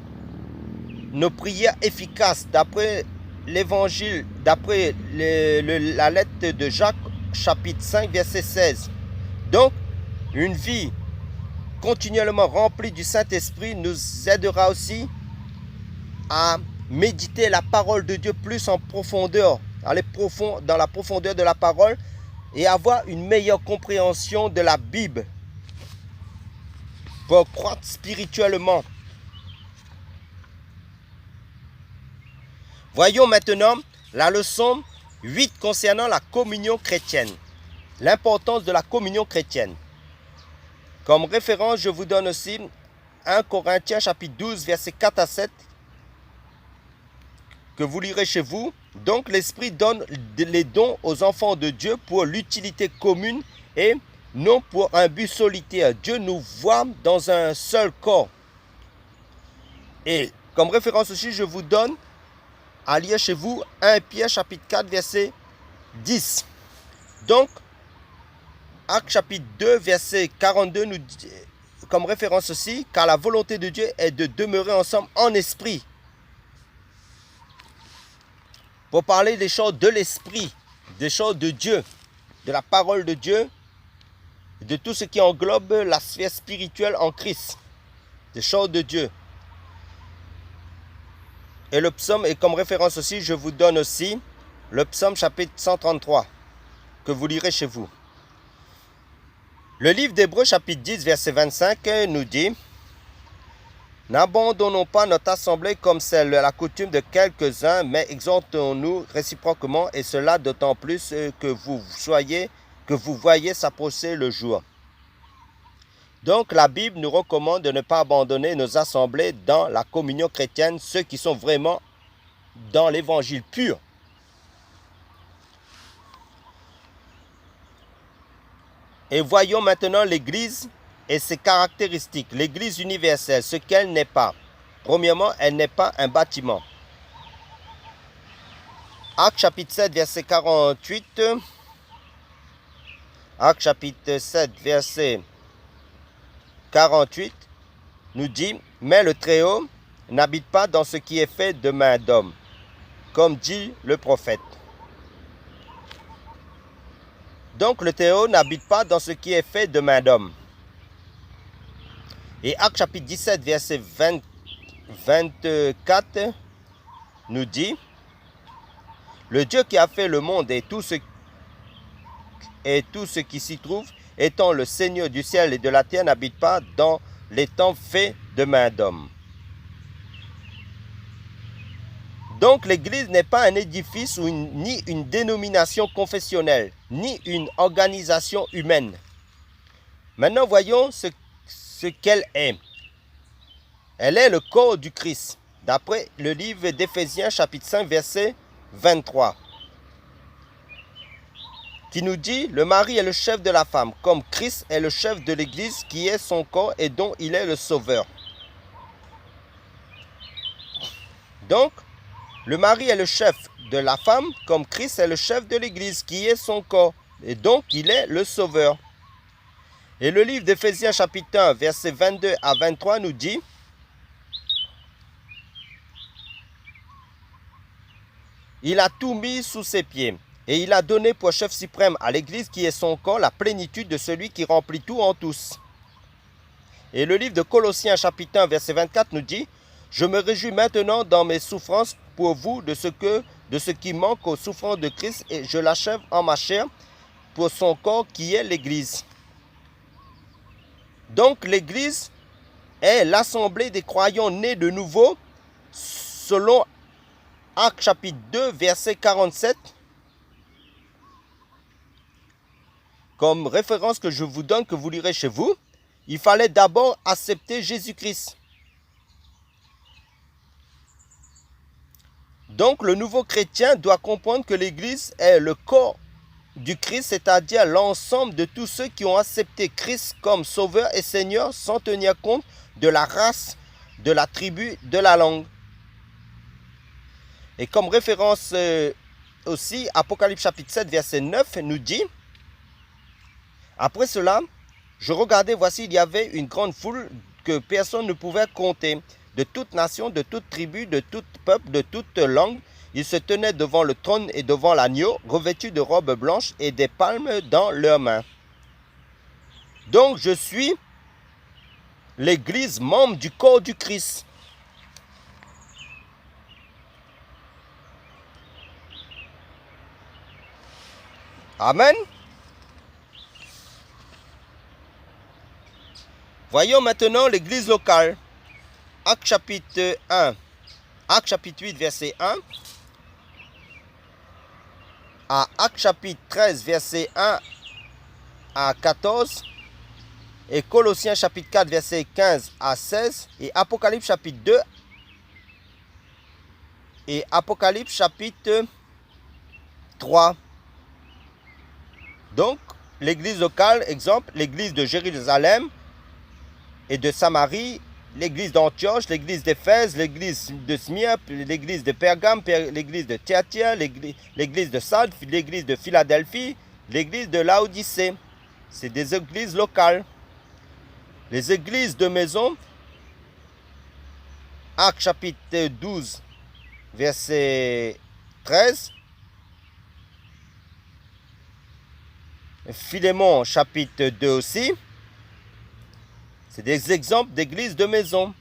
nos prières efficaces. D'après l'évangile, d'après la lettre de Jacques chapitre 5 verset 16. Donc une vie continuellement remplie du Saint-Esprit nous aidera aussi à méditer la parole de Dieu plus en profondeur, aller dans la profondeur de la parole et avoir une meilleure compréhension de la Bible pour croître spirituellement. Voyons maintenant la leçon 8 concernant la communion chrétienne. L'importance de la communion chrétienne. Comme référence, je vous donne aussi 1 Corinthiens chapitre 12 versets 4 à 7 que vous lirez chez vous. Donc l'Esprit donne les dons aux enfants de Dieu pour l'utilité commune et non pour un but solitaire. Dieu nous voit dans un seul corps. Et comme référence aussi, je vous donne à lire chez vous 1 Pierre chapitre 4 verset 10. Donc, Actes chapitre 2 verset 42 nous dit, comme référence aussi, car la volonté de Dieu est de demeurer ensemble en esprit. pour parler des choses de l'esprit, des choses de Dieu, de la parole de Dieu, de tout ce qui englobe la sphère spirituelle en Christ, des choses de Dieu. Et le psaume, et comme référence aussi, je vous donne aussi le psaume chapitre 133, que vous lirez chez vous. Le livre d'Hébreux chapitre 10, verset 25 nous dit: n'abandonnons pas notre assemblée comme celle de la coutume de quelques-uns, mais exhortons-nous réciproquement, et cela d'autant plus que vous voyez s'approcher le jour. Donc la Bible nous recommande de ne pas abandonner nos assemblées dans la communion chrétienne, ceux qui sont vraiment dans l'évangile pur. Et voyons maintenant l'Église et ses caractéristiques. L'Église universelle, ce qu'elle n'est pas. Premièrement, elle n'est pas un bâtiment. Actes chapitre 7, verset 48. Actes chapitre 7, verset 48 nous dit: mais le Très-Haut n'habite pas dans ce qui est fait de main d'homme, comme dit le prophète. Donc le Très-Haut n'habite pas dans ce qui est fait de main d'homme. Et Actes chapitre 17, verset 24 nous dit: le Dieu qui a fait le monde et tout ce qui s'y trouve, étant le Seigneur du ciel et de la terre, n'habite pas dans les temps faits de main d'homme. Donc l'Église n'est pas un édifice ni une dénomination confessionnelle, ni une organisation humaine. Maintenant voyons ce qu'elle est. Elle est le corps du Christ, d'après le livre d'Éphésiens chapitre 5 verset 23, qui nous dit: le mari est le chef de la femme, comme Christ est le chef de l'Église, qui est son corps et dont il est le sauveur. Donc, le mari est le chef de la femme, comme Christ est le chef de l'Église, qui est son corps, et donc il est le sauveur. Et le livre d'Éphésiens chapitre 1, versets 22 à 23 nous dit: il a tout mis sous ses pieds, et il a donné pour chef suprême à l'Église, qui est son corps, la plénitude de celui qui remplit tout en tous. Et le livre de Colossiens chapitre 1, verset 24 nous dit: je me réjouis maintenant dans mes souffrances pour vous de ce qui manque aux souffrances de Christ, et je l'achève en ma chair pour son corps qui est l'Église. Donc l'Église est l'assemblée des croyants nés de nouveau, selon Actes chapitre 2, verset 47. Comme référence que je vous donne, que vous lirez chez vous, il fallait d'abord accepter Jésus-Christ. Donc le nouveau chrétien doit comprendre que l'Église est le corps du Christ, c'est-à-dire l'ensemble de tous ceux qui ont accepté Christ comme sauveur et Seigneur, sans tenir compte de la race, de la tribu, de la langue. Et comme référence aussi, Apocalypse chapitre 7, verset 9 nous dit: après cela, je regardais, voici, il y avait une grande foule que personne ne pouvait compter, de toute nation, de toute tribu, de tout peuple, de toute langue. Ils se tenaient devant le trône et devant l'agneau, revêtus de robes blanches et des palmes dans leurs mains. Donc je suis l'Église, membre du corps du Christ. Amen. Voyons maintenant l'Église locale. Actes chapitre 1, Actes chapitre 8, verset 1, à Actes chapitre 13, verset 1 à 14, et Colossiens chapitre 4, verset 15 à 16, et Apocalypse chapitre 2, et Apocalypse chapitre 3. Donc, l'église locale, exemple, l'église de Jérusalem et de Samarie, l'église d'Antioche, l'église d'Éphèse, l'église de Smyrne, l'église de Pergame, l'église de Thyatire, l'église de Sardes, l'église de Philadelphie, l'église de Laodicée. C'est des églises locales. Les églises de maison, Actes chapitre 12, verset 13. Philémon chapitre 2 aussi. C'est des exemples d'églises de maisons.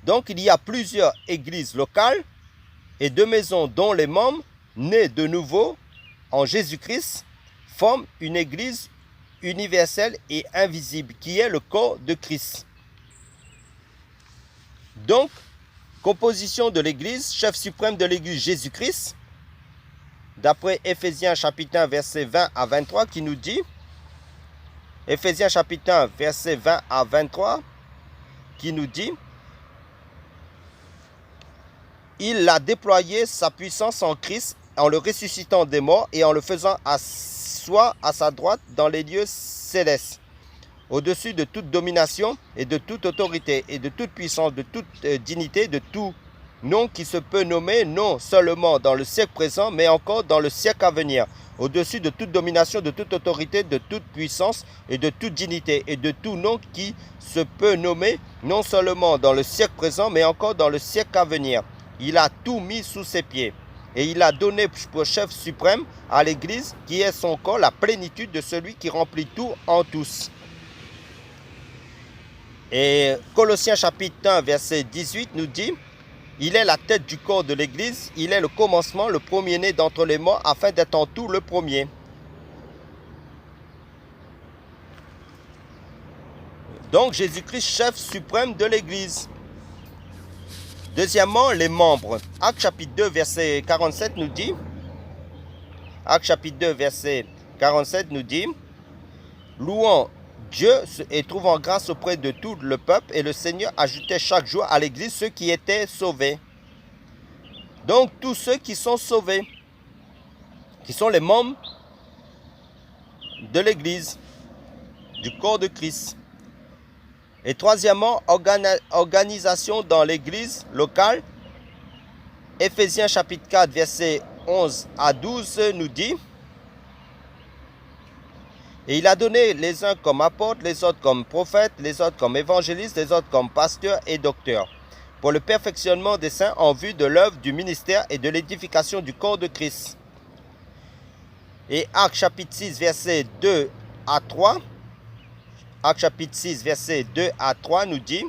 Donc il y a plusieurs églises locales et de maisons dont les membres, nés de nouveau en Jésus-Christ, forment une église universelle et invisible qui est le corps de Christ. Donc, composition de l'église, chef suprême de l'église Jésus-Christ, d'après Éphésiens chapitre 1 verset 20 à 23 qui nous dit, Éphésiens chapitre 1 verset 20 à 23 qui nous dit, il a déployé sa puissance en Christ en le ressuscitant des morts et en le faisant asseoir à sa droite dans les lieux célestes, au-dessus de toute domination et de toute autorité et de toute puissance, de toute dignité, de tout nom qui se peut nommer, non seulement dans le siècle présent, mais encore dans le siècle à venir, au-dessus de toute domination, de toute autorité, de toute puissance et de toute dignité et de tout nom qui se peut nommer, non seulement dans le siècle présent, mais encore dans le siècle à venir. Il a tout mis sous ses pieds. Et il a donné pour chef suprême à l'Église, qui est son corps, la plénitude de celui qui remplit tout en tous. Et Colossiens chapitre 1, verset 18 nous dit, il est la tête du corps de l'Église, il est le commencement, le premier-né d'entre les morts, afin d'être en tout le premier. Donc Jésus-Christ, chef suprême de l'Église. Deuxièmement, les membres. Actes chapitre 2, verset 47 nous dit, Actes chapitre 2, verset 47 nous dit, louant Dieu et trouvant grâce auprès de tout le peuple, et le Seigneur ajoutait chaque jour à l'Église ceux qui étaient sauvés. Donc tous ceux qui sont sauvés, qui sont les membres de l'Église, du corps de Christ. Et troisièmement, organisation dans l'église locale. Éphésiens chapitre 4, versets 11 à 12 nous dit, et il a donné les uns comme apôtres, les autres comme prophètes, les autres comme évangélistes, les autres comme pasteurs et docteurs, pour le perfectionnement des saints en vue de l'œuvre du ministère et de l'édification du corps de Christ. Et Actes chapitre 6, versets 2 à 3, Actes chapitre 6, versets 2 à 3 nous dit,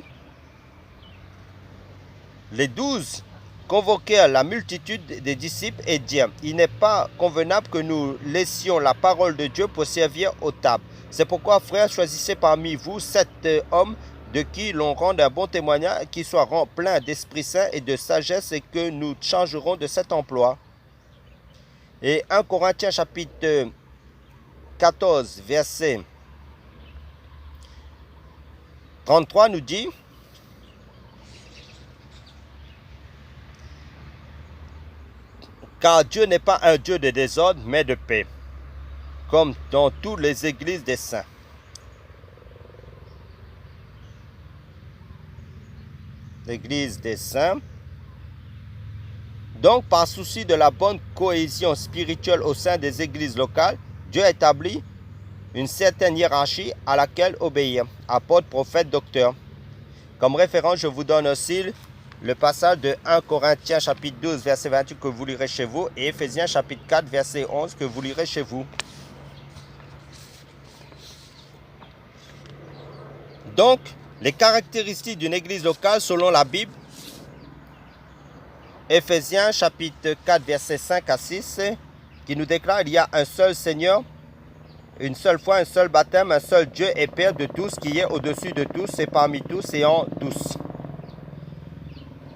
les 12 convoquèrent la multitude des disciples et dirent, il n'est pas convenable que nous laissions la parole de Dieu pour servir aux tables. C'est pourquoi, frères, choisissez parmi vous 7 hommes de qui l'on rende un bon témoignage, qui soient pleins d'Esprit Saint et de sagesse, et que nous changerons de cet emploi. Et 1 Corinthiens chapitre 14, verset 33 nous dit, car Dieu n'est pas un Dieu de désordre, mais de paix, comme dans toutes les églises des saints. L'église des saints. Donc, par souci de la bonne cohésion spirituelle au sein des églises locales, Dieu a établi une certaine hiérarchie à laquelle obéir, apôtre, prophète, docteur. Comme référence, je vous donne aussi le passage de 1 Corinthiens chapitre 12, verset 28 que vous lirez chez vous, et Éphésiens chapitre 4, verset 11 que vous lirez chez vous. Donc, les caractéristiques d'une église locale selon la Bible, Éphésiens chapitre 4, verset 5 à 6, qui nous déclare qu'il y a un seul Seigneur, une seule foi, un seul baptême, un seul Dieu et Père de tous, qui est au-dessus de tous et parmi tous et en tous.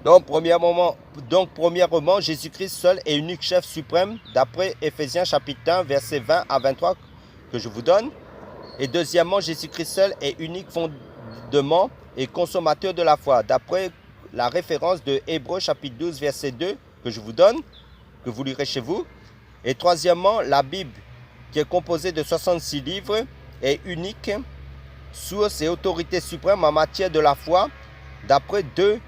Donc, premièrement, Jésus-Christ seul et unique chef suprême, d'après Éphésiens chapitre 1, verset 20 à 23, que je vous donne. Et deuxièmement, Jésus-Christ seul et unique fondement et consommateur de la foi, d'après la référence de Hébreux chapitre 12, verset 2, que je vous donne, que vous lirez chez vous. Et troisièmement, la Bible, qui est composée de 66 livres, est unique, source et autorité suprême en matière de la foi, d'après 2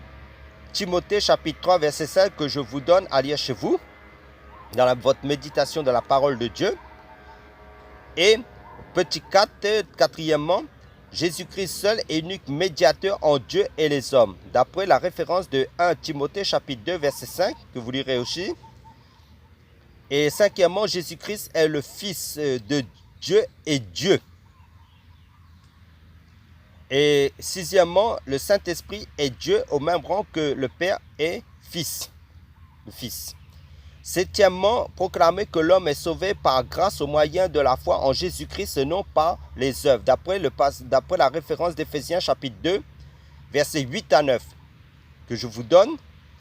Timothée chapitre 3, verset 5, que je vous donne à lire chez vous, dans votre méditation de la parole de Dieu. Et petit 4, quatrièmement, Jésus-Christ seul et unique médiateur en Dieu et les hommes, d'après la référence de 1 Timothée chapitre 2, verset 5, que vous lirez aussi. Et cinquièmement, Jésus-Christ est le Fils de Dieu et Dieu. Et sixièmement, le Saint-Esprit est Dieu au même rang que le Père est Fils. Le Fils. Septièmement, proclamer que l'homme est sauvé par grâce au moyen de la foi en Jésus-Christ et non par les œuvres. D'après la référence d'Éphésiens chapitre 2, versets 8 à 9, que je vous donne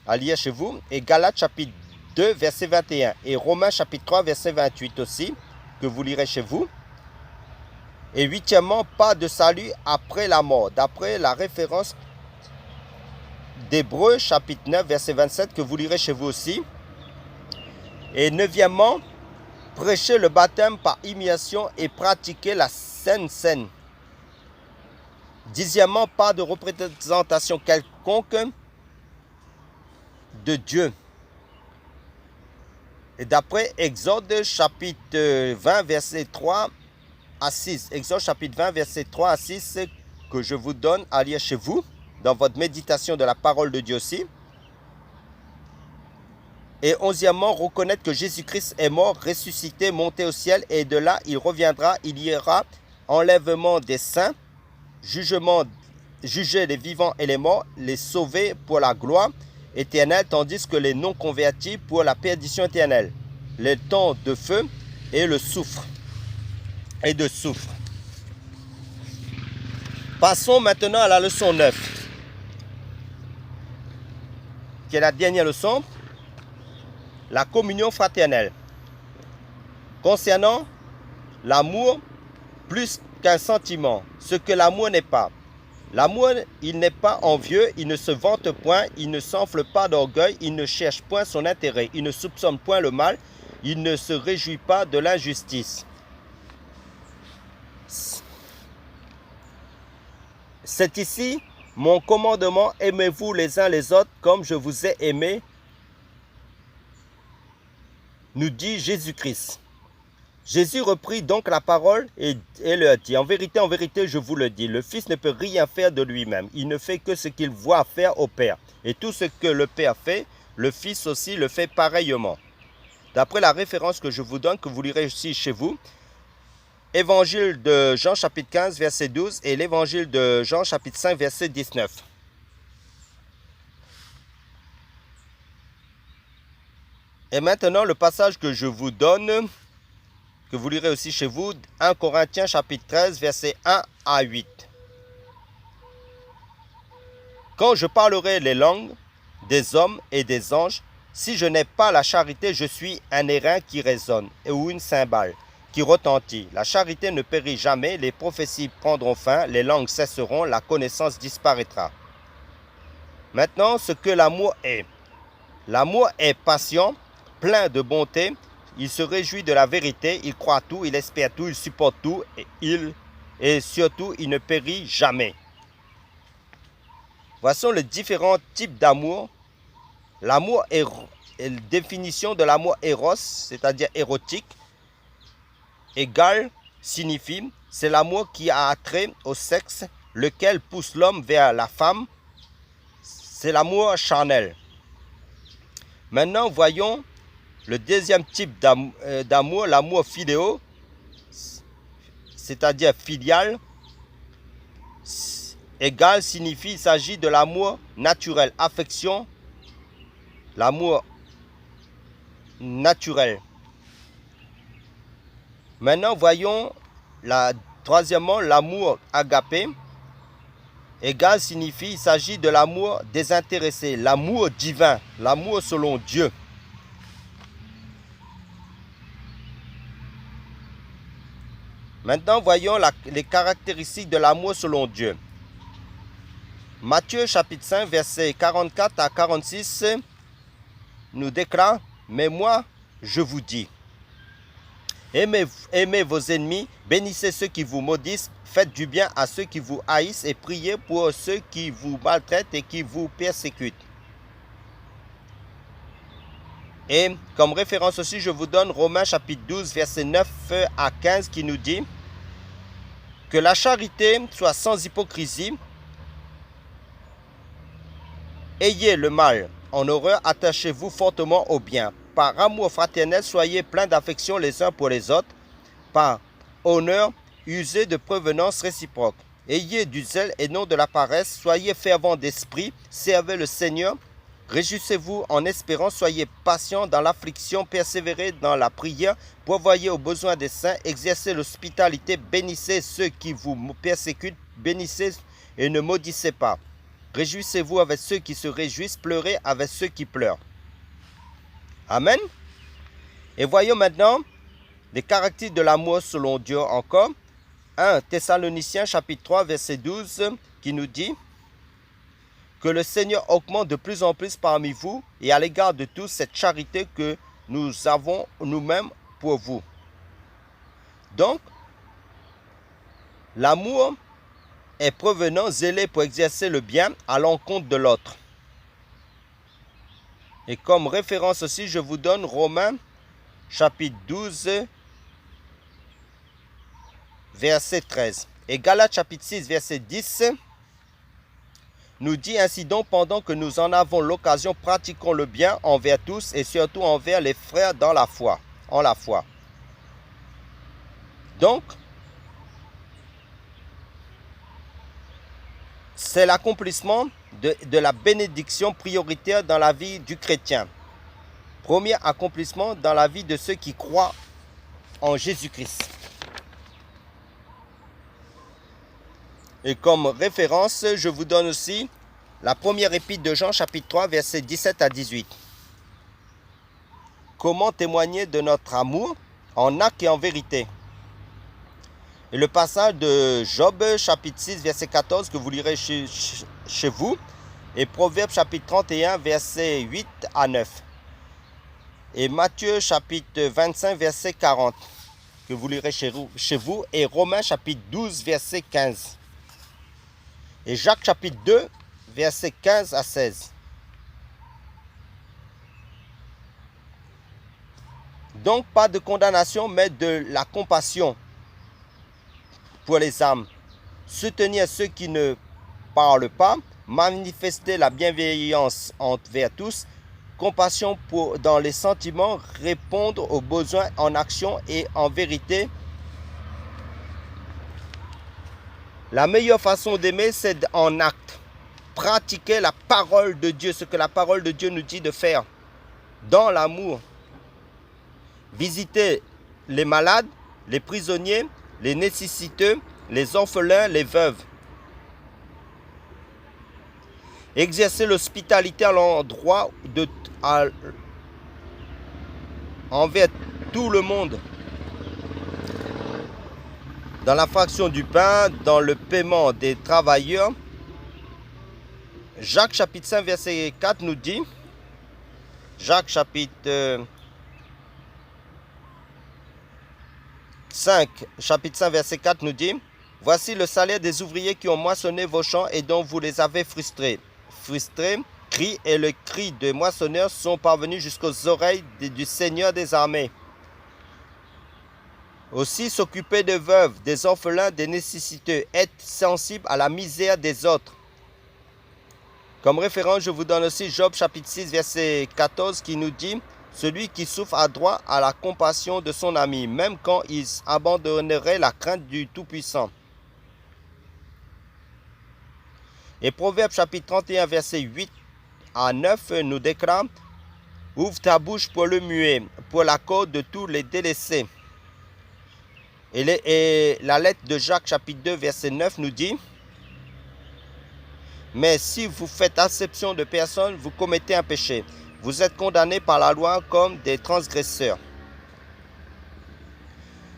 à lire chez vous, et Galates chapitre 2, verset 21, et Romains chapitre 3, verset 28 aussi, que vous lirez chez vous. Et huitièmement, pas de salut après la mort, d'après la référence d'Hébreux chapitre 9, verset 27, que vous lirez chez vous aussi. Et neuvièmement, prêcher le baptême par immersion et pratiquer la Sainte Seine. Dixièmement, pas de représentation quelconque de Dieu. Et d'après Exode chapitre 20, verset 3 à 6. Exode chapitre 20, verset 3 à 6, que je vous donne à lire chez vous, dans votre méditation de la parole de Dieu aussi. Et onzièmement, reconnaître que Jésus-Christ est mort, ressuscité, monté au ciel, et de là, il reviendra, il y aura enlèvement des saints, juger les vivants et les morts, les sauver pour la gloire éternelle, tandis que les non-convertis pour la perdition éternelle, le temps de feu et le soufre. Et de soufre. Passons maintenant à la leçon 9, qui est la dernière leçon. La communion fraternelle. Concernant l'amour, plus qu'un sentiment, ce que l'amour n'est pas. L'amour, il n'est pas envieux, il ne se vante point, il ne s'enfle pas d'orgueil, il ne cherche point son intérêt, il ne soupçonne point le mal, il ne se réjouit pas de l'injustice. C'est ici mon commandement, aimez-vous les uns les autres comme je vous ai aimé, nous dit Jésus-Christ. Jésus reprit donc la parole et leur dit, en vérité, je vous le dis, le Fils ne peut rien faire de lui-même. Il ne fait que ce qu'il voit faire au Père. Et tout ce que le Père fait, le Fils aussi le fait pareillement. D'après la référence que je vous donne, que vous lirez aussi chez vous, Évangile de Jean chapitre 15, verset 12 et l'Évangile de Jean chapitre 5, verset 19. Et maintenant, le passage que je vous donne, que vous lirez aussi chez vous, 1 Corinthiens chapitre 13, versets 1 à 8. Quand je parlerai les langues des hommes et des anges, si je n'ai pas la charité, je suis un airain qui résonne, ou une cymbale qui retentit. La charité ne périt jamais, les prophéties prendront fin, les langues cesseront, la connaissance disparaîtra. Maintenant, ce que l'amour est. L'amour est patient, plein de bonté, il se réjouit de la vérité, il croit tout, il espère tout, il supporte tout, et surtout, il ne périt jamais. Voici les différents types d'amour. L'amour est la définition de l'amour éros, c'est-à-dire érotique. Égal signifie, c'est l'amour qui a attrait au sexe, lequel pousse l'homme vers la femme. C'est l'amour charnel. Maintenant, voyons le deuxième type d'amour, l'amour fidéo, c'est-à-dire filial. Égal signifie, il s'agit de l'amour naturel, affection, l'amour naturel. Maintenant, voyons troisièmement l'amour agapé. Égal signifie, il s'agit de l'amour désintéressé, l'amour divin, l'amour selon Dieu. Maintenant, voyons les caractéristiques de l'amour selon Dieu. Matthieu chapitre 5, versets 44 à 46 nous déclare, « Mais moi, je vous dis, aimez vos ennemis, bénissez ceux qui vous maudissent, faites du bien à ceux qui vous haïssent et priez pour ceux qui vous maltraitent et qui vous persécutent. » Et comme référence aussi, je vous donne Romains chapitre 12, verset 9 à 15 qui nous dit que la charité soit sans hypocrisie, ayez le mal en horreur, attachez-vous fortement au bien, par amour fraternel, soyez pleins d'affection les uns pour les autres, par honneur, usez de prévenance réciproque. Ayez du zèle et non de la paresse, soyez fervents d'esprit, servez le Seigneur, réjouissez-vous en espérant, soyez patients dans l'affliction, persévérez dans la prière, pourvoyez aux besoins des saints, exercez l'hospitalité, bénissez ceux qui vous persécutent, bénissez et ne maudissez pas. Réjouissez-vous avec ceux qui se réjouissent, pleurez avec ceux qui pleurent. Amen. Et voyons maintenant les caractères de l'amour selon Dieu encore. 1 Thessaloniciens chapitre 3 verset 12 qui nous dit que le Seigneur augmente de plus en plus parmi vous et à l'égard de tous cette charité que nous avons nous-mêmes pour vous. Donc, l'amour est prévenant, zélé pour exercer le bien à l'encontre de l'autre. Et comme référence aussi, je vous donne Romains chapitre 12 verset 13. Et Galates chapitre 6 verset 10 nous dit ainsi donc, pendant que nous en avons l'occasion, pratiquons le bien envers tous et surtout envers les frères dans la foi, en la foi. Donc, c'est l'accomplissement de la bénédiction prioritaire dans la vie du chrétien. Premier accomplissement dans la vie de ceux qui croient en Jésus-Christ. Et comme référence, je vous donne aussi la première épître de Jean, chapitre 3, versets 17 à 18. Comment témoigner de notre amour en acte et en vérité? Et le passage de Job, chapitre 6, verset 14, que vous lirez chez vous. Et Proverbe, chapitre 31, versets 8 à 9. Et Matthieu, chapitre 25, verset 40, que vous lirez chez vous. Et Romains, chapitre 12, verset 15. Et Jacques chapitre 2, versets 15 à 16. Donc, pas de condamnation, mais de la compassion pour les âmes. Soutenir ceux qui ne parlent pas, manifester la bienveillance envers tous, compassion dans les sentiments, répondre aux besoins en action et en vérité. La meilleure façon d'aimer, c'est en acte. Pratiquer la parole de Dieu, ce que la parole de Dieu nous dit de faire, dans l'amour. Visiter les malades, les prisonniers, les nécessiteux, les orphelins, les veuves. Exercer l'hospitalité à l'endroit envers tout le monde. Dans la fraction du pain, dans le paiement des travailleurs. Jacques chapitre 5 verset 4 nous dit, Jacques chapitre 5 verset 4 nous dit, voici le salaire des ouvriers qui ont moissonné vos champs et dont vous les avez frustrés. Frustrés, cris et le cri de moissonneurs sont parvenus jusqu'aux oreilles du Seigneur des armées. Aussi s'occuper des veuves, des orphelins, des nécessiteux, être sensible à la misère des autres. Comme référence, je vous donne aussi Job chapitre 6 verset 14 qui nous dit « Celui qui souffre a droit à la compassion de son ami, même quand il abandonnerait la crainte du Tout-Puissant. » Et Proverbe chapitre 31 verset 8 à 9 nous déclare « Ouvre ta bouche pour le muet, pour la cause de tous les délaissés. » Et la lettre de Jacques chapitre 2 verset 9 nous dit « Mais si vous faites acception de personne, vous commettez un péché. Vous êtes condamnés par la loi comme des transgresseurs. »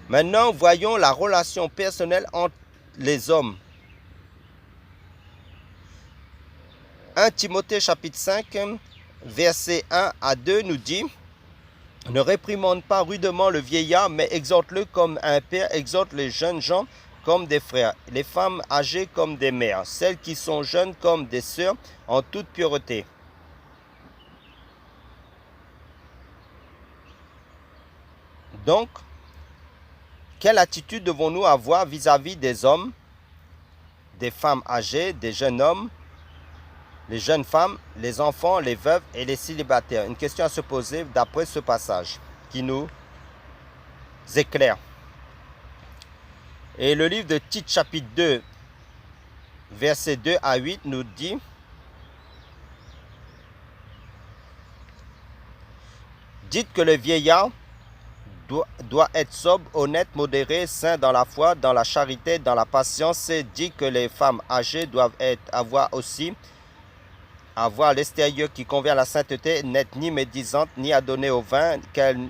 Maintenant, voyons la relation personnelle entre les hommes. 1 Timothée chapitre 5 verset 1 à 2 nous dit « Ne réprimande pas rudement le vieillard, mais exhorte-le comme un père exhorte les jeunes gens comme des frères, les femmes âgées comme des mères, celles qui sont jeunes comme des sœurs, en toute pureté. » Donc, quelle attitude devons-nous avoir vis-à-vis des hommes, des femmes âgées, des jeunes hommes, les jeunes femmes, les enfants, les veuves et les célibataires. Une question à se poser d'après ce passage qui nous éclaire. Et le livre de Tite chapitre 2, versets 2 à 8 nous dit: dites que le vieillard doit être sobre, honnête, modéré, saint dans la foi, dans la charité, dans la patience. Dit que les femmes âgées doivent avoir à l'extérieur qui convient à la sainteté, n'être ni médisantes, ni à donner au vin, qu'elles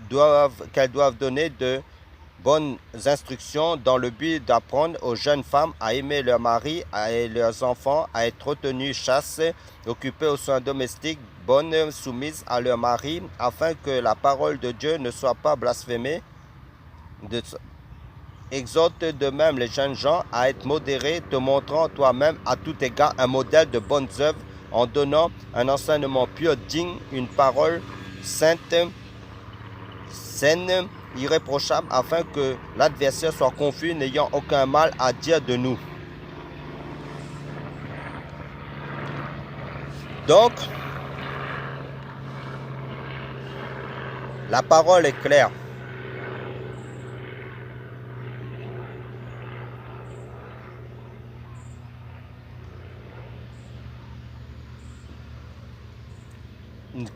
doivent donner de bonnes instructions dans le but d'apprendre aux jeunes femmes à aimer leur mari et leurs enfants, à être retenues chaste, occupées aux soins domestiques, bonnes, soumises à leur mari, afin que la parole de Dieu ne soit pas blasphémée. Exhorte de même les jeunes gens à être modérés, te montrant toi-même à tout égard un modèle de bonnes œuvres, en donnant un enseignement pur, digne, une parole sainte, saine, irréprochable, afin que l'adversaire soit confus, n'ayant aucun mal à dire de nous. Donc, la parole est claire.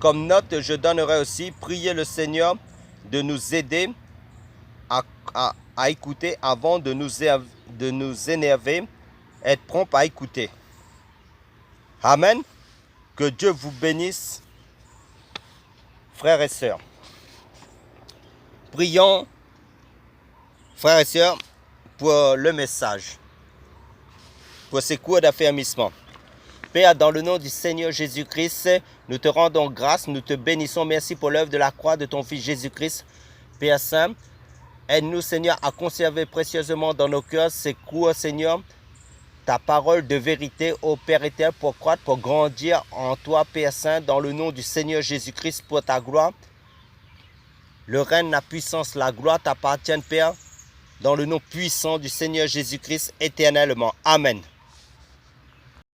Comme note, je donnerai aussi: prier le Seigneur de nous aider à écouter avant de nous énerver, être prompt à écouter. Amen. Que Dieu vous bénisse, frères et sœurs. Prions, frères et sœurs, pour le message, pour ces cours d'affermissement. Père, dans le nom du Seigneur Jésus-Christ, nous te rendons grâce, nous te bénissons. Merci pour l'œuvre de la croix de ton Fils Jésus-Christ. Père Saint, aide-nous, Seigneur, à conserver précieusement dans nos cœurs ces cours, Seigneur, ta parole de vérité, ô Père éternel, pour croître, pour grandir en toi, Père Saint, dans le nom du Seigneur Jésus-Christ, pour ta gloire. Le règne, la puissance, la gloire t'appartiennent, Père, dans le nom puissant du Seigneur Jésus-Christ, éternellement. Amen.